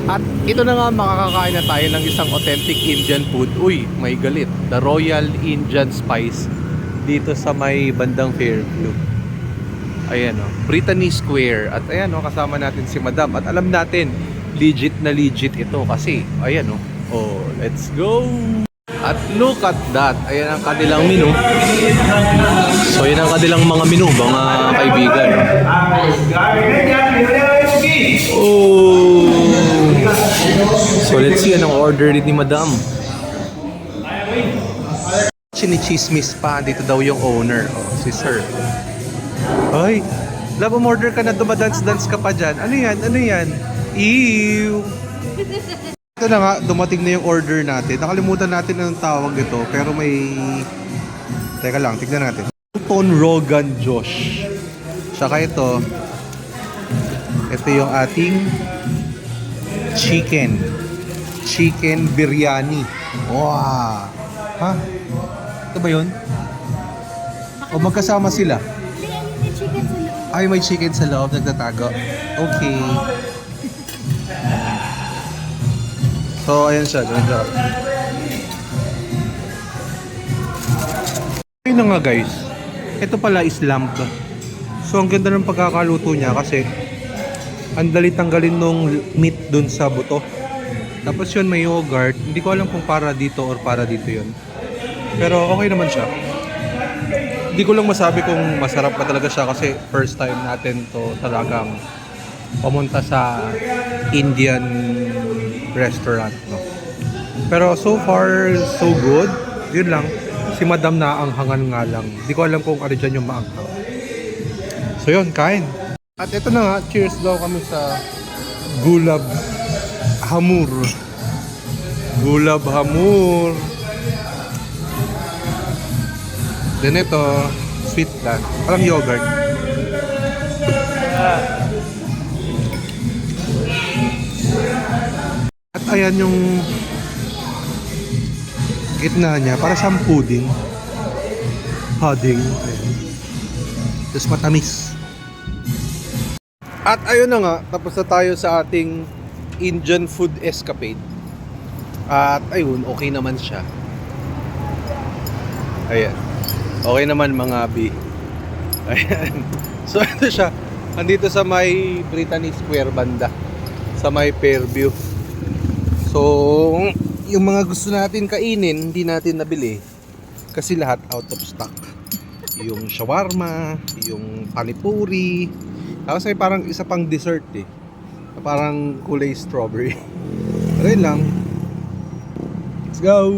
At ito na nga, makakakain na tayo ng isang authentic Indian food. Uy, may galit. The Royal Indian Spice dito sa may bandang Fairview. Ayan o, Brittany Square. At ayan o, kasama natin si Madam. At alam natin, legit na legit ito kasi, ayan o. Oh, let's go! At look at that. Ayan ang kanilang menu. So, ayan ang kanilang mga menu, mga kaibigan. Oh! So, let's see anong order ni Madam. Chinichismis pa. Dito daw yung owner. Oh, si Sir. Ay! Love, umorder ka na, dumadance-dance ka pa dyan. Ano yan? Ano yan? Ew! Ito na nga, dumating na yung order natin. Nakalimutan natin anong tawag ito, pero may... Teka lang, tignan natin. Mutton Rogan Josh. Saka ito. Ito yung ating chicken. Chicken biryani. Wow! Ha? Ito ba yun? O magkasama sila? Ay, may chicken sa loob. Nagtatago. Okay. So, ayan siya. Ganun siya. Ayun na nga guys. Ito pala is lamb. So, ang ganda ng pagkakaluto niya kasi ang dali tanggalin nung meat dun sa buto. Tapos yun, may yogurt. Hindi ko alam kung para dito or para dito yun. Pero okay naman siya. Hindi ko lang masabi kung masarap pa talaga siya kasi first time natin to talagang pumunta sa Indian restaurant, no? Pero so far, so good. Yun lang. Si Madam na ang hangan nga lang. Hindi ko alam kung ano dyan yung maanghang. So yun, kain. At ito na nga, cheers daw kami sa Gulab Hamur. Gulab Hamur. Then ito, sweet lang. Parang yogurt. At ayan yung gitna niya, para siyang pudding. Pudding. Ayan. Tapos matamis. At ayun na nga, tapos na tayo sa ating Indian food escapade. At ayun, okay naman siya. Ayan. Okay naman mga bi. Ayan. So ito siya. Andito sa may Brittany Square banda. Sa may Fairview. So, yung mga gusto natin kainin, hindi natin nabili. Kasi lahat out of stock. Yung shawarma, yung panipuri. Tapos ay parang isa pang dessert eh. Parang kulay strawberry. Pero yun lang. Let's go!